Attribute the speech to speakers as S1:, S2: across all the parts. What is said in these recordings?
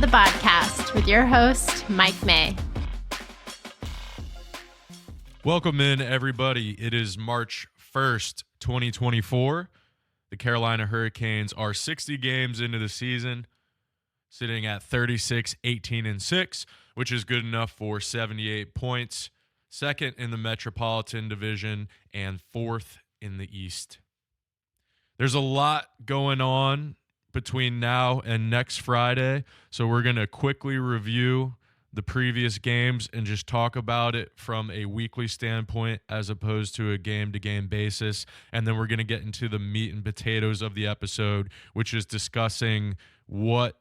S1: the podcast with your host, Mike May.
S2: Welcome in, everybody. It is March 1st, 2024. The Carolina Hurricanes are 60 games into the season, sitting at 36, 18, and 6, which is good enough for 78 points, second in the Metropolitan Division, and fourth in the East. There's a lot going on between now and next Friday, so we're going to quickly review the previous games and just talk about it from a weekly standpoint as opposed to a game-to-game basis. And then we're going to get into the meat and potatoes of the episode, which is discussing what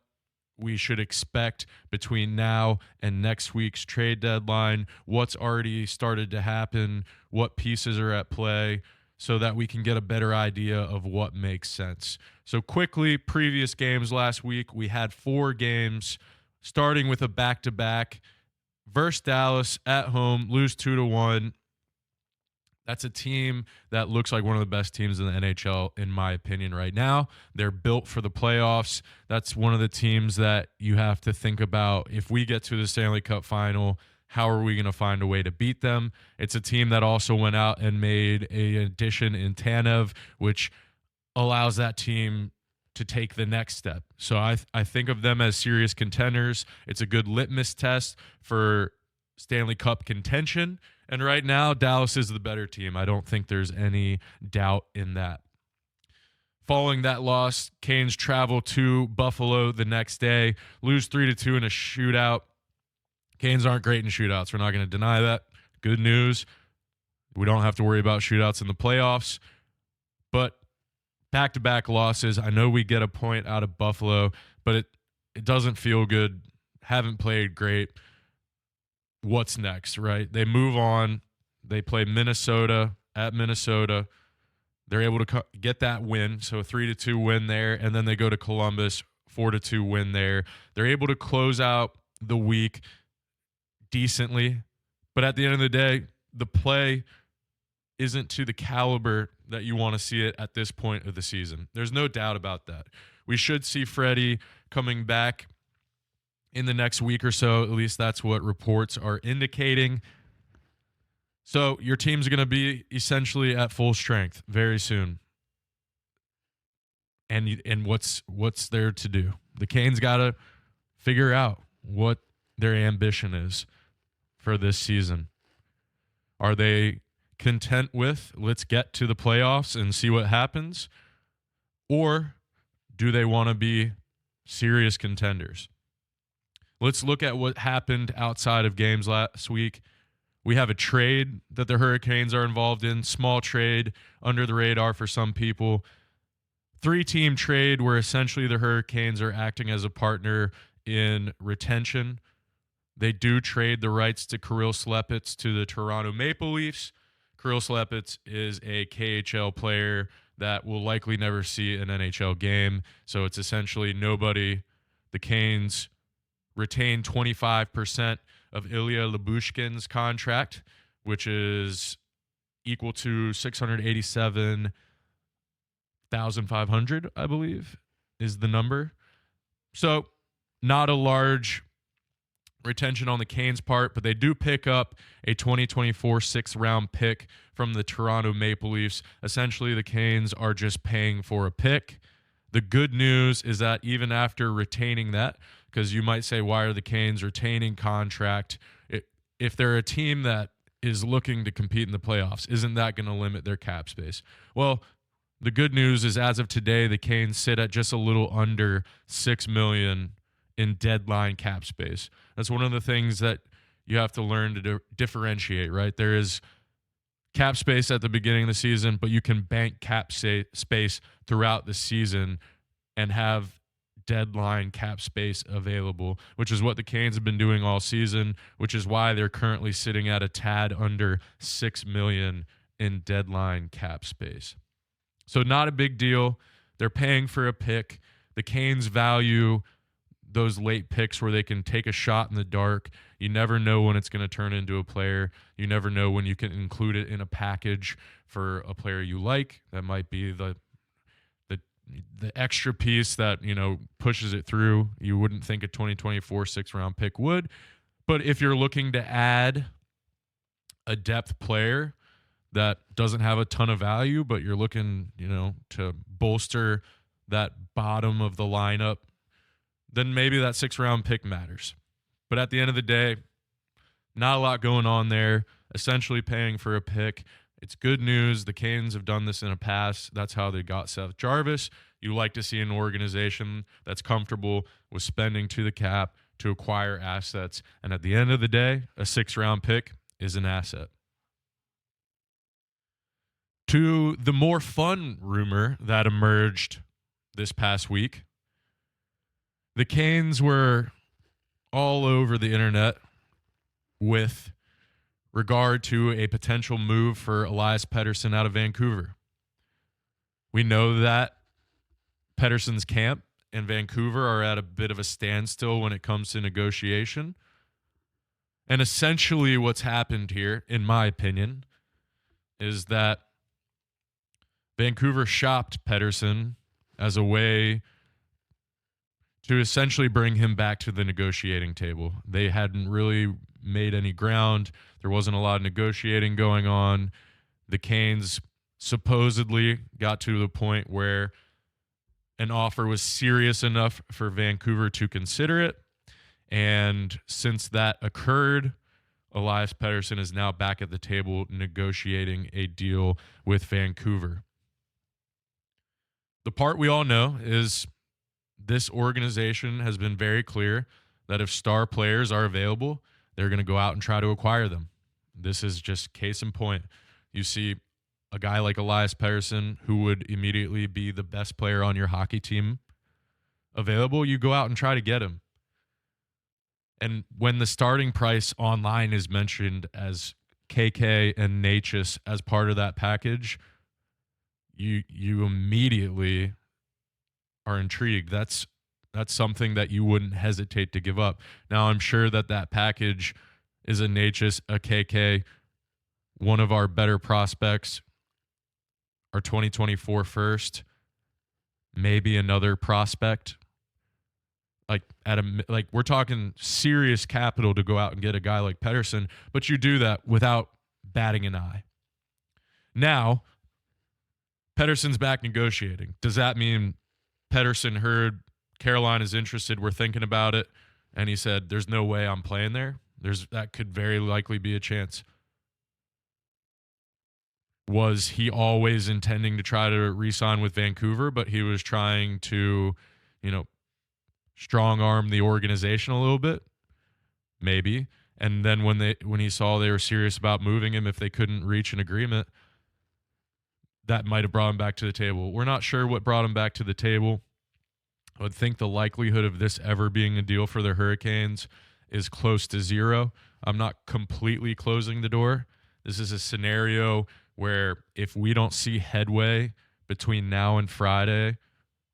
S2: we should expect between now and next week's trade deadline, what's already started to happen, what pieces are at play, so that we can get a better idea of what makes sense. So quickly, previous games last week, we had 4 games, starting with a back-to-back versus Dallas at home, lose 2-1. That's a team that looks like one of the best teams in the NHL, in my opinion, right now. They're built for the playoffs. That's one of the teams that you have to think about. If we get to the Stanley Cup final, how are we going to find a way to beat them? It's a team that also went out and made an addition in Tanev, which allows that team to take the next step. So I think of them as serious contenders. It's a good litmus test for Stanley Cup contention. And right now, Dallas is the better team. I don't think there's any doubt in that. Following that loss, Canes travel to Buffalo the next day, lose 3-2 in a shootout. Canes aren't great in shootouts. We're not going to deny that. Good news. We don't have to worry about shootouts in the playoffs. But back-to-back losses. I know we get a point out of Buffalo, but it doesn't feel good. Haven't played great. What's next, right? They move on. They play Minnesota at Minnesota. They're able to get that win, so a 3-2 win there, and then they go to Columbus, 4-2 win there. They're able to close out the week decently, but at the end of the day, the play isn't to the caliber that you want to see it at this point of the season. There's no doubt about that. We should see Freddie coming back in the next week or so. At least that's what reports are indicating. So your team's going to be essentially at full strength very soon. And what's there to do? The Canes got to figure out what their ambition is for this season. Are they content with, let's get to the playoffs and see what happens? Or do they want to be serious contenders? Let's look at what happened outside of games last week. We have a trade that the Hurricanes are involved in, small trade, under the radar for some people. 3-team trade where essentially the Hurricanes are acting as a partner in retention. They do trade the rights to Kirill Slepets to the Toronto Maple Leafs. Kirill Slepets is a KHL player that will likely never see an NHL game. So it's essentially nobody. The Canes retain 25% of Ilya Lyubushkin's contract, which is equal to $687,500, I believe, is the number. So not a large retention on the Canes' part, but they do pick up a 2024 sixth-round pick from the Toronto Maple Leafs. Essentially, the Canes are just paying for a pick. The good news is that even after retaining that, because you might say, why are the Canes retaining contract? If they're a team that is looking to compete in the playoffs, isn't that going to limit their cap space? Well, the good news is as of today, the Canes sit at just a little under $6 million in deadline cap space. That's one of the things that you have to learn to differentiate, right? There is cap space at the beginning of the season, but you can bank cap space throughout the season and have deadline cap space available, which is what the Canes have been doing all season, which is why they're currently sitting at a tad under $6 million in deadline cap space. So not a big deal. They're paying for a pick. The Canes value those late picks where they can take a shot in the dark. You never know when it's going to turn into a player. You never know when you can include it in a package for a player you like. That might be the the extra piece that, pushes it through. You wouldn't think a 2024 6th-round pick would. But if you're looking to add a depth player that doesn't have a ton of value, but you're looking, to bolster that bottom of the lineup, then maybe that 6th-round pick matters. But at the end of the day, not a lot going on there, essentially paying for a pick. It's good news. The Canes have done this in the past. That's how they got Seth Jarvis. You like to see an organization that's comfortable with spending to the cap to acquire assets. And at the end of the day, a 6th-round pick is an asset. To the more fun rumor that emerged this past week, the Canes were all over the internet with regard to a potential move for Elias Pettersson out of Vancouver. We know that Pettersson's camp and Vancouver are at a bit of a standstill when it comes to negotiation. And essentially what's happened here, in my opinion, is that Vancouver shopped Pettersson as a way to essentially bring him back to the negotiating table. They hadn't really made any ground. There wasn't a lot of negotiating going on. The Canes supposedly got to the point where an offer was serious enough for Vancouver to consider it. And since that occurred, Elias Pettersson is now back at the table negotiating a deal with Vancouver. The part we all know is this organization has been very clear that if star players are available, they're going to go out and try to acquire them. This is just case in point. You see a guy like Elias Pettersson, who would immediately be the best player on your hockey team, available, you go out and try to get him. And when the starting price online is mentioned as KK and Natchez as part of that package, you immediately are intrigued. That's something that you wouldn't hesitate to give up. Now, I'm sure that package is a Natchez, a KK, one of our better prospects, our 2024 first, maybe another prospect. Like we're talking serious capital to go out and get a guy like Pettersson, but you do that without batting an eye. Now, Pettersson's back negotiating. Does that mean Pettersson heard Carolina's interested, we're thinking about it, and he said, there's no way I'm playing there? That could very likely be a chance. Was he always intending to try to re-sign with Vancouver, but he was trying to, strong arm the organization a little bit? Maybe. And then when he saw they were serious about moving him, if they couldn't reach an agreement, that might have brought him back to the table. We're not sure what brought him back to the table. I would think the likelihood of this ever being a deal for the Hurricanes is close to zero. I'm not completely closing the door. This is a scenario where if we don't see headway between now and Friday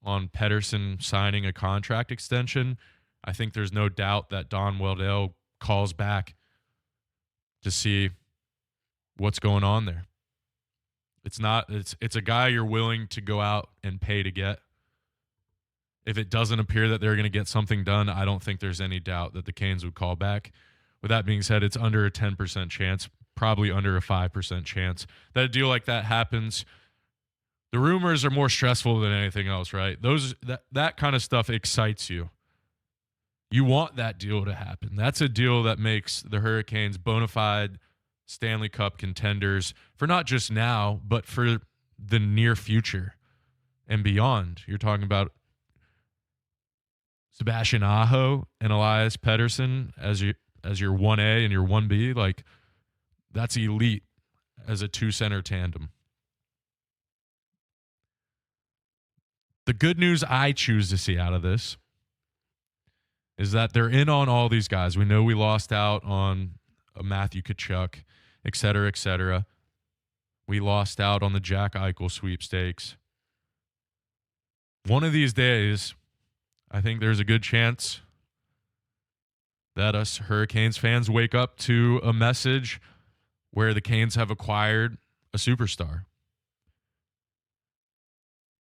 S2: on Pettersson signing a contract extension, I think there's no doubt that Don Waddell calls back to see what's going on there. It's a guy you're willing to go out and pay to get. If it doesn't appear that they're going to get something done, I don't think there's any doubt that the Canes would call back. With that being said, it's under a 10% chance, probably under a 5% chance that a deal like that happens. The rumors are more stressful than anything else, right? That kind of stuff excites you. You want that deal to happen. That's a deal that makes the Hurricanes bona fide Stanley Cup contenders for not just now, but for the near future and beyond. You're talking about Sebastian Aho and Elias Pettersson as your 1A and your 1B. Like, that's elite as a two-center tandem. The good news I choose to see out of this is that they're in on all these guys. We know we lost out on a Matthew Tkachuk, et cetera, et cetera. We lost out on the Jack Eichel sweepstakes. One of these days, I think there's a good chance that us Hurricanes fans wake up to a message where the Canes have acquired a superstar.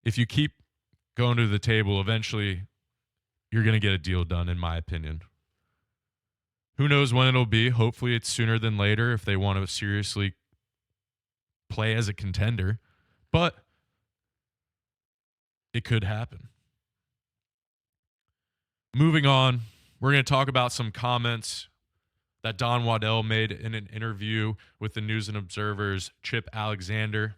S2: If you keep going to the table, eventually you're going to get a deal done, in my opinion. Who knows when it'll be? Hopefully it's sooner than later if they want to seriously play as a contender. But it could happen. Moving on, we're going to talk about some comments that Don Waddell made in an interview with the News and Observer's Chip Alexander,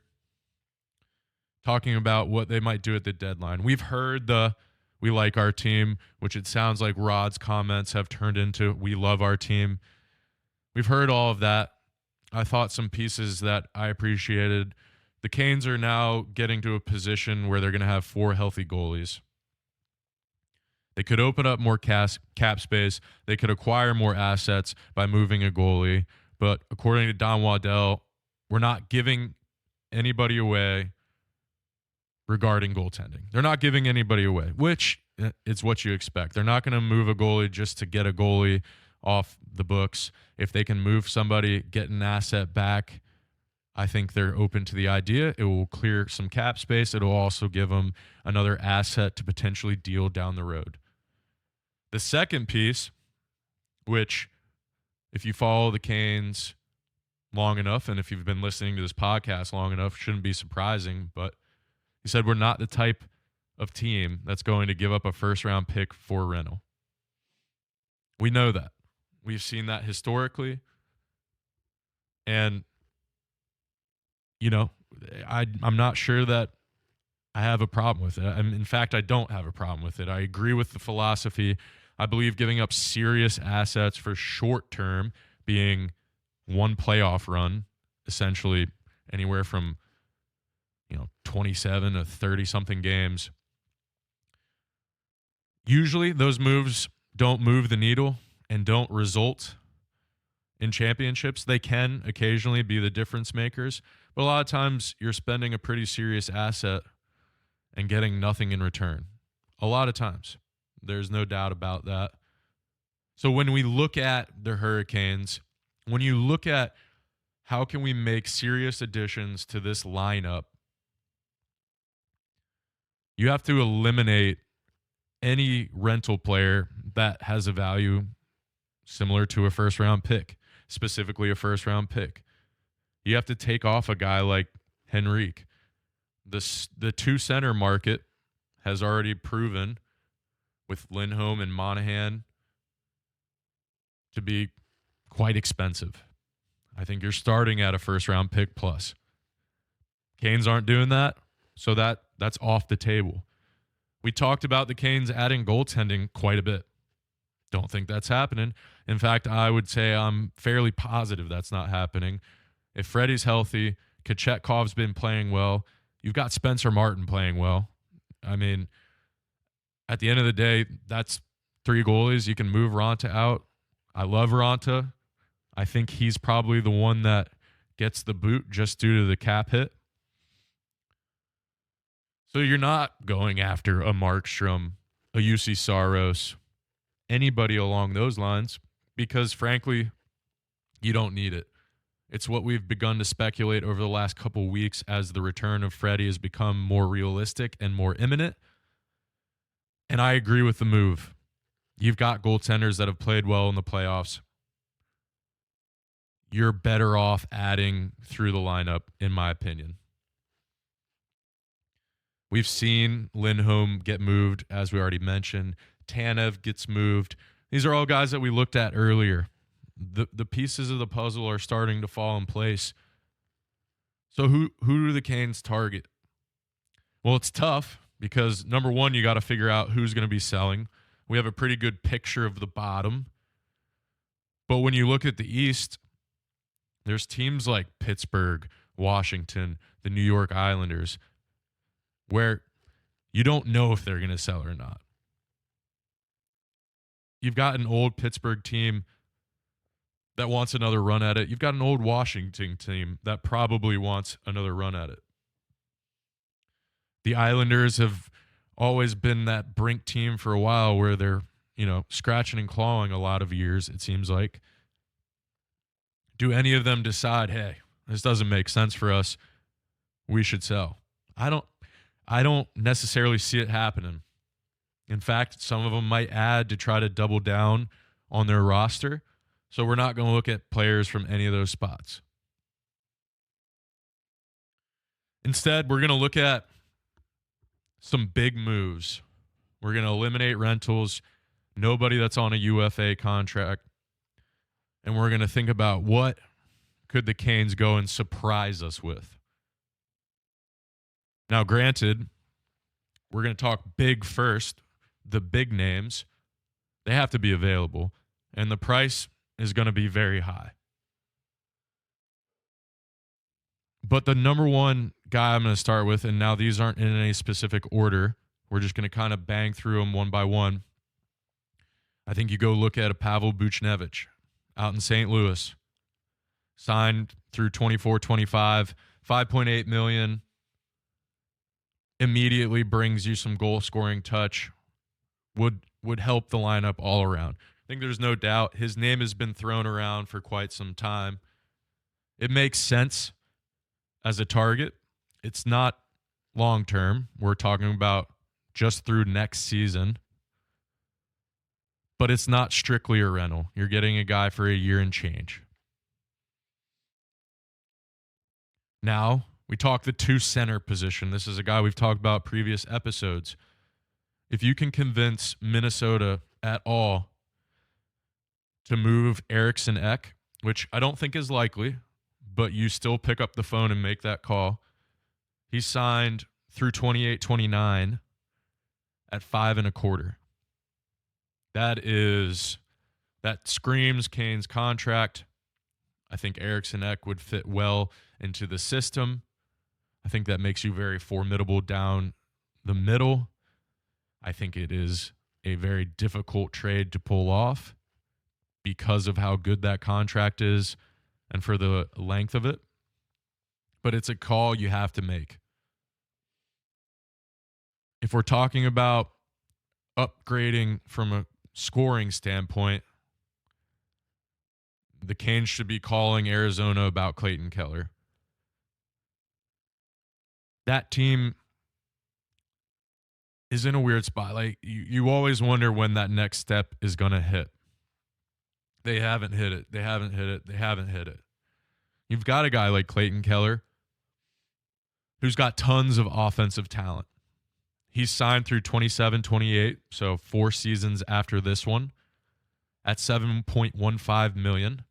S2: talking about what they might do at the deadline. We've heard the "we like our team," which it sounds like Rod's comments have turned into "we love our team." We've heard all of that. I thought some pieces that I appreciated. The Canes are now getting to a position where they're going to have 4 healthy goalies. They could open up more cap space. They could acquire more assets by moving a goalie. But according to Don Waddell, we're not giving anybody away regarding goaltending. They're not giving anybody away, which is what you expect. They're not going to move a goalie just to get a goalie off the books. If they can move somebody, get an asset back, I think they're open to the idea. It will clear some cap space. It will also give them another asset to potentially deal down the road. The second piece, which if you follow the Canes long enough, and if you've been listening to this podcast long enough, shouldn't be surprising, but he said we're not the type of team that's going to give up a first-round pick for rental. We know that. We've seen that historically. And, you know, I'm not sure that I have a problem with it. In fact, I don't have a problem with it. I agree with the philosophy. I believe giving up serious assets for short term, being one playoff run, essentially anywhere from 27 to 30 something games. Usually those moves don't move the needle and don't result in championships. They can occasionally be the difference makers, but a lot of times you're spending a pretty serious asset and getting nothing in return. A lot of times. There's no doubt about that. So when we look at the Hurricanes, when you look at how can we make serious additions to this lineup, you have to eliminate any rental player that has a value similar to a first-round pick, specifically a first-round pick. You have to take off a guy like Henrique. The two-center market has already proven with Lindholm and Monahan to be quite expensive. I think you're starting at a first-round pick plus. Canes aren't doing that, so that's off the table. We talked about the Canes adding goaltending quite a bit. Don't think that's happening. In fact, I would say I'm fairly positive that's not happening. If Freddie's healthy, Kachekhov's been playing well, you've got Spencer Martin playing well. I mean, at the end of the day, that's 3 goalies. You can move Ranta out. I love Ranta. I think he's probably the one that gets the boot just due to the cap hit. So you're not going after a Markstrom, a UC Saros, anybody along those lines, because frankly, you don't need it. It's what we've begun to speculate over the last couple weeks as the return of Freddie has become more realistic and more imminent. And I agree with the move. You've got goaltenders that have played well in the playoffs. You're better off adding through the lineup, in my opinion. We've seen Lindholm get moved, as we already mentioned. Tanev gets moved. These are all guys that we looked at earlier. The pieces of the puzzle are starting to fall in place. So who do the Canes target? Well, it's tough because, number one, you got to figure out who's going to be selling. We have a pretty good picture of the bottom. But when you look at the East, there's teams like Pittsburgh, Washington, the New York Islanders, where you don't know if they're going to sell or not. You've got an old Pittsburgh team that wants another run at it. You've got an old Washington team that probably wants another run at it. The Islanders have always been that brink team for a while where they're, scratching and clawing a lot of years, it seems like. Do any of them decide, hey, this doesn't make sense for us, we should sell? I don't necessarily see it happening. In fact, some of them might add to try to double down on their roster. So we're not going to look at players from any of those spots. Instead, we're going to look at some big moves. We're going to eliminate rentals, nobody that's on a UFA contract. And we're going to think about what could the Canes go and surprise us with. Now, granted, we're going to talk big first. The big names, they have to be available. And the price is going to be very high. But the number one guy I'm going to start with, and now these aren't in any specific order. We're just going to kind of bang through them one by one. I think you go look at a Pavel Buchnevich out in St. Louis. Signed through 24-25, $5.8 million. Immediately brings you some goal-scoring touch. Would help the lineup all around. I think there's no doubt his name has been thrown around for quite some time. It makes sense as a target. It's not long-term. We're talking about just through next season. But it's not strictly a rental. You're getting a guy for a year and change. Now, we talk the 2 center position. This is a guy we've talked about previous episodes. If you can convince Minnesota at all to move Eriksson Ek, which I don't think is likely, but you still pick up the phone and make that call. He's signed through 28-29 at $5.25. That screams Kane's contract. I think Eriksson Ek would fit well into the system. I think that makes you very formidable down the middle. I think it is a very difficult trade to pull off because of how good that contract is and for the length of it. But it's a call you have to make. If we're talking about upgrading from a scoring standpoint, the Canes should be calling Arizona about Clayton Keller. That team is in a weird spot. Like you always wonder when that next step is going to hit. They haven't hit it. They haven't hit it. They haven't hit it. You've got a guy like Clayton Keller who's got tons of offensive talent. He's signed through 27-28, so 4 seasons after this one, at $7.15 million,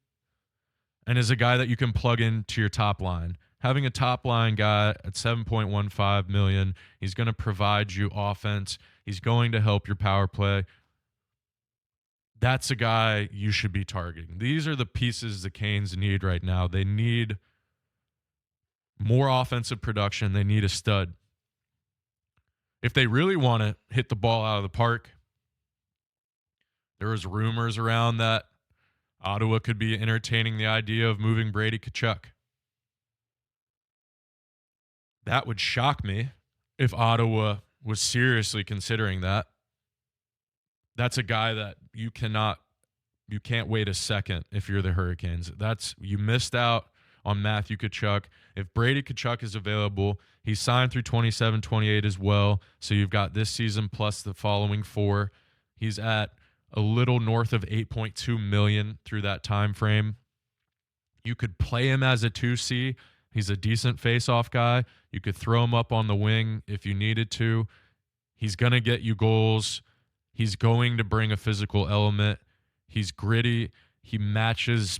S2: and is a guy that you can plug into your top line. Having a top line guy at $7.15 million, he's going to provide you offense. He's going to help your power play. That's a guy you should be targeting. These are the pieces the Canes need right now. They need more offensive production. They need a stud. If they really want to hit the ball out of the park, there was rumors around that Ottawa could be entertaining the idea of moving Brady Tkachuk. That would shock me if Ottawa was seriously considering that. That's a guy that you can't wait a second if you're the Hurricanes. You missed out on Matthew Tkachuk. If Brady Tkachuk is available, he's signed through 27-28 as well. So you've got this season plus the following 4. He's at a little north of $8.2 million through that time frame. You could play him as a 2C. He's a decent face-off guy. You could throw him up on the wing if you needed to. He's going to get you goals. He's going to bring a physical element. He's gritty. He matches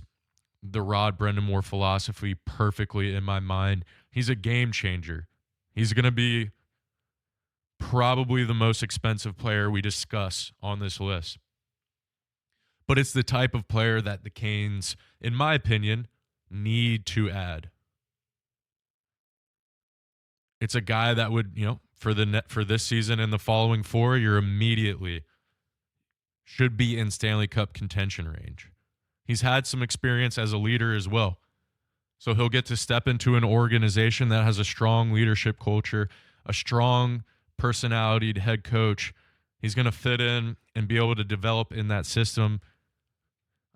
S2: the Rod Brind'Amour philosophy perfectly in my mind. He's a game changer. He's going to be probably the most expensive player we discuss on this list. But it's the type of player that the Canes, in my opinion, need to add. It's a guy that would, for this season and the following 4, you're immediately should be in Stanley Cup contention range. He's had some experience as a leader as well. So he'll get to step into an organization that has a strong leadership culture, a strong personality head coach. He's going to fit in and be able to develop in that system.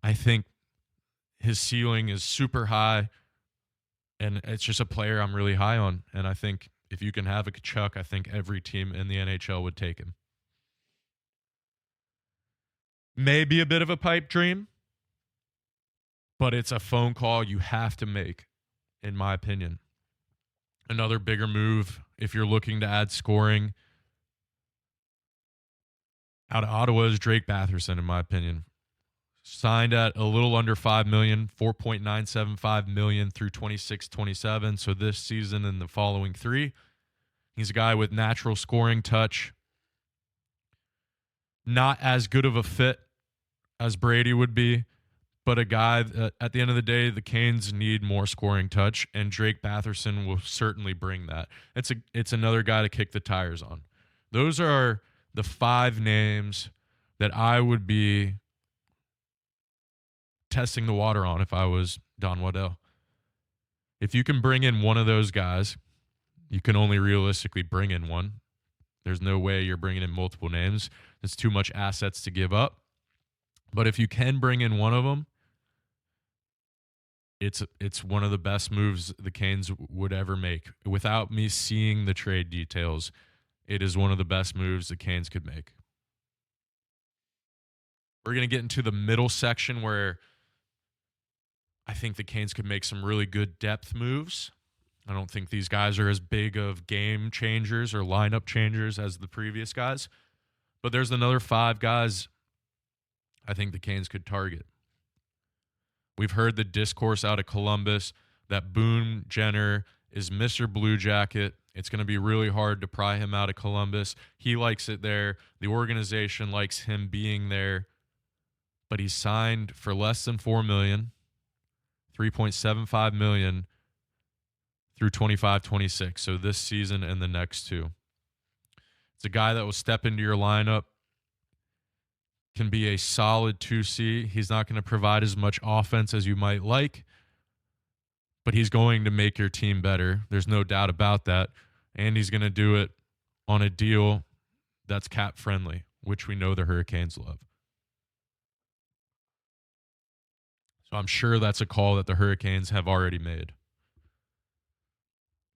S2: I think his ceiling is super high, and it's just a player I'm really high on. And I think if you can have a Kachuk, I think every team in the NHL would take him. Maybe a bit of a pipe dream, but it's a phone call you have to make, in my opinion. Another bigger move, if you're looking to add scoring, out of Ottawa is Drake Batherson, in my opinion. Signed at a little under $5 million, $4.975 million through 26-27. So this season and the following three. He's a guy with natural scoring touch. Not as good of a fit as Brady would be, but a guy that at the end of the day, the Canes need more scoring touch, and Drake Batherson will certainly bring that. It's another guy to kick the tires on. Those are the 5 names that I would be testing the water on if I was Don Waddell. If you can bring in one of those guys, you can only realistically bring in one. There's no way you're bringing in multiple names. It's too much assets to give up. But if you can bring in one of them, it's one of the best moves the Canes would ever make. Without me seeing the trade details, it is one of the best moves the Canes could make. We're going to get into the middle section where I think the Canes could make some really good depth moves. I don't think these guys are as big of game changers or lineup changers as the previous guys. But there's another 5 guys I think the Canes could target. We've heard the discourse out of Columbus that Boone Jenner is Mr. Blue Jacket. It's going to be really hard to pry him out of Columbus. He likes it there. The organization likes him being there. But he's signed for less than $4 million, $3.75 million through 25-26. So this season and the next 2. It's a guy that will step into your lineup, can be a solid 2C. He's not going to provide as much offense as you might like, but he's going to make your team better. There's no doubt about that. And he's going to do it on a deal that's cap friendly, which we know the Hurricanes love. So I'm sure that's a call that the Hurricanes have already made.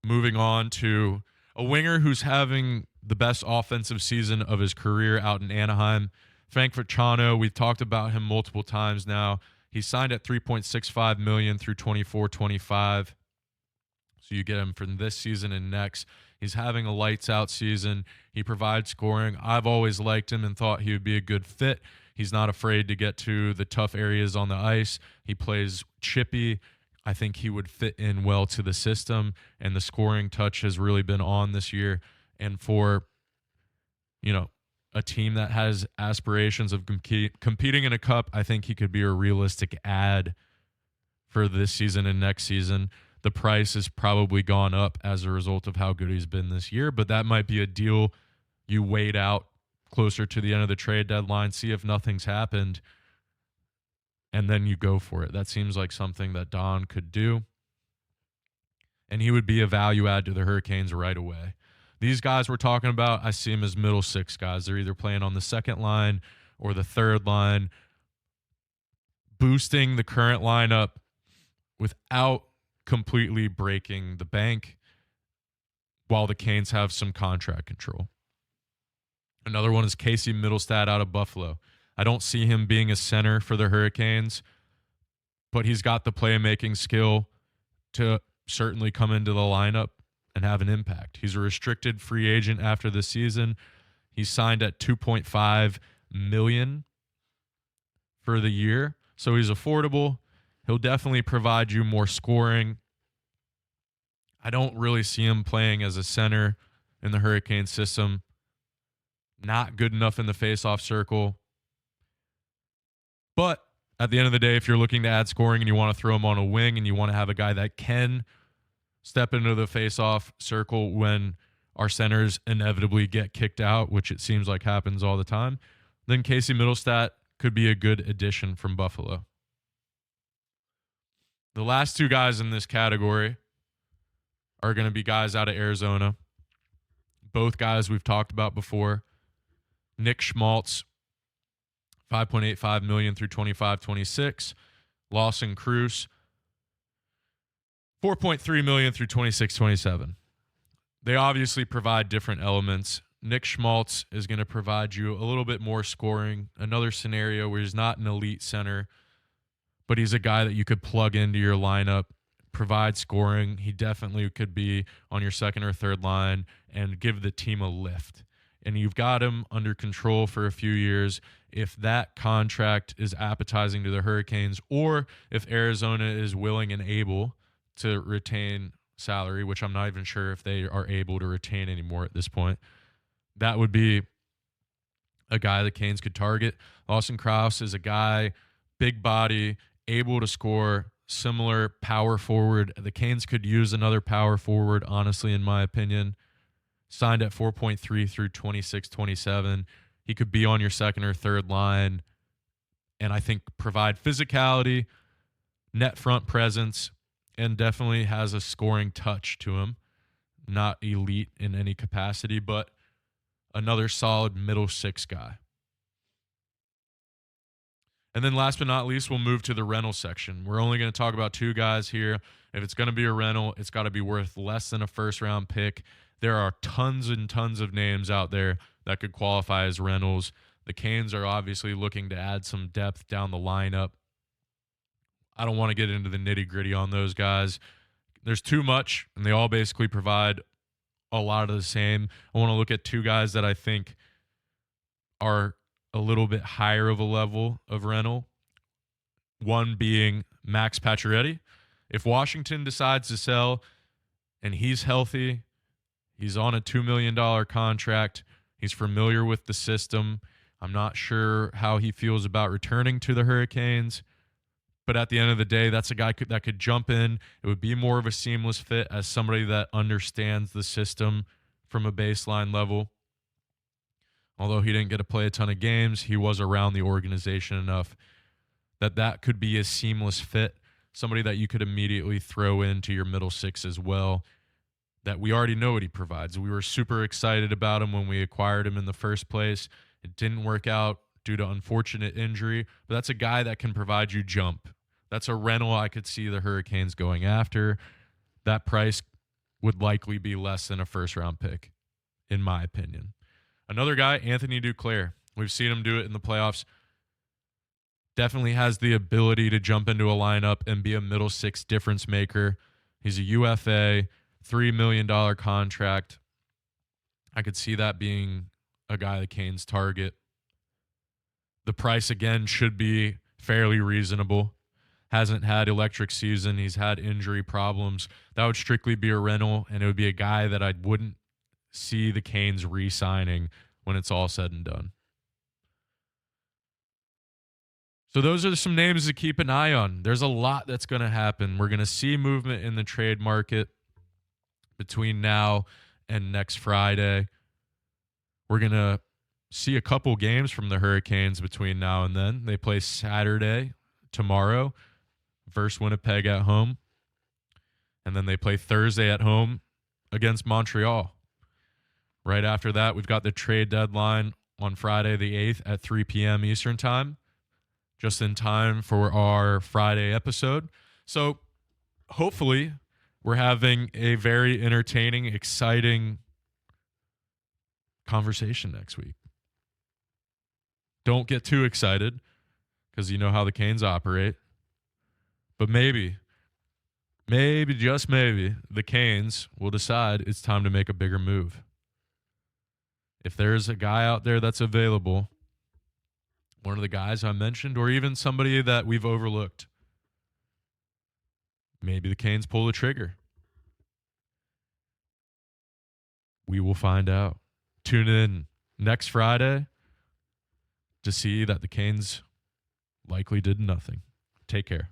S2: Moving on to a winger who's having the best offensive season of his career out in Anaheim, Frank Vatrano. We've talked about him multiple times now. He signed at $3.65 million through 24-25. So you get him for this season and next. He's having a lights-out season. He provides scoring. I've always liked him and thought he would be a good fit. He's not afraid to get to the tough areas on the ice. He plays chippy. I think he would fit in well to the system, and the scoring touch has really been on this year. And for, a team that has aspirations of competing in a cup, I think he could be a realistic add for this season and next season. The price has probably gone up as a result of how good he's been this year, but that might be a deal you wait out closer to the end of the trade deadline, see if nothing's happened, and then you go for it. That seems like something that Don could do, and he would be a value add to the Hurricanes right away. These guys we're talking about, I see them as middle 6 guys. They're either playing on the second line or the third line, boosting the current lineup without completely breaking the bank while the Canes have some contract control. Another one is Casey Middlestad out of Buffalo. I don't see him being a center for the Hurricanes, but he's got the playmaking skill to certainly come into the lineup and have an impact. He's a restricted free agent after the season. He's signed at $2.5 million for the year, so he's affordable. He'll definitely provide you more scoring. I don't really see him playing as a center in the Hurricane system. Not good enough in the face-off circle. But at the end of the day, if you're looking to add scoring and you want to throw him on a wing and you want to have a guy that can step into the face-off circle when our centers inevitably get kicked out, which it seems like happens all the time, then Casey Middlestad could be a good addition from Buffalo. The last 2 guys in this category are going to be guys out of Arizona. Both guys we've talked about before. Nick Schmaltz, $5.85 million through 25-26. Lawson Cruz, $4.3 million through 26-27. they obviously provide different elements. Nick Schmaltz is going to provide you a little bit more scoring. Another scenario where he's not an elite center, but he's a guy that you could plug into your lineup, provide scoring. He definitely could be on your second or third line and give the team a lift. And you've got him under control for a few years. If that contract is appetizing to the Hurricanes, or if Arizona is willing and able to retain salary, which I'm not even sure if they are able to retain anymore at this point, that would be a guy the Canes could target. Lawson Krause is a guy, big body, able to score, similar power forward. The Canes could use another power forward, honestly, in my opinion. Signed at 4.3 through 26-27. He could be on your second or third line and I think provide physicality, net front presence, and definitely has a scoring touch to him. Not elite in any capacity, but another solid middle six guy. And then last but not least, we'll move to the rental section. We're only going to talk about two guys here. If it's going to be a rental, it's got to be worth less than a first-round pick. There are tons and tons of names out there that could qualify as rentals. The Canes are obviously looking to add some depth down the lineup. I don't want to get into the nitty-gritty on those guys. There's too much, and they all basically provide a lot of the same. I want to look at two guys that I think are a little bit higher of a level of rental. One being Max Pacioretty. If Washington decides to sell and he's healthy, he's on a $2 million contract, he's familiar with the system. I'm not sure how he feels about returning to the Hurricanes, but at the end of the day, that's a guy that could jump in. It would be more of a seamless fit as somebody that understands the system from a baseline level. Although he didn't get to play a ton of games, he was around the organization enough that could be a seamless fit. Somebody that you could immediately throw into your middle six as well, that we already know what he provides. We were super excited about him when we acquired him in the first place. It didn't work out due to unfortunate injury, but that's a guy that can provide you jump. That's a rental I could see the Hurricanes going after. That price would likely be less than a first-round pick, in my opinion. Another guy, Anthony Duclair. We've seen him do it in the playoffs. Definitely has the ability to jump into a lineup and be a middle six difference maker. He's a UFA, $3 million contract. I could see that being a guy the Canes target. The price, again, should be fairly reasonable. Hasn't had electric season. He's had injury problems. That would strictly be a rental, and it would be a guy that I wouldn't see the Canes re-signing when it's all said and done. So those are some names to keep an eye on. There's a lot that's going to happen. We're going to see movement in the trade market between now and next Friday. We're going to see a couple games from the Hurricanes between now and then. They play Saturday, tomorrow, versus Winnipeg at home. And then they play Thursday at home against Montreal. Right after that, we've got the trade deadline on Friday the 8th at 3 p.m. Eastern Time, just in time for our Friday episode. So hopefully we're having a very entertaining, exciting conversation next week. Don't get too excited because you know how the Canes operate. But maybe, just maybe, the Canes will decide it's time to make a bigger move. If there's a guy out there that's available, one of the guys I mentioned, or even somebody that we've overlooked, maybe the Canes pull the trigger. We will find out. Tune in next Friday to see that the Canes likely did nothing. Take care.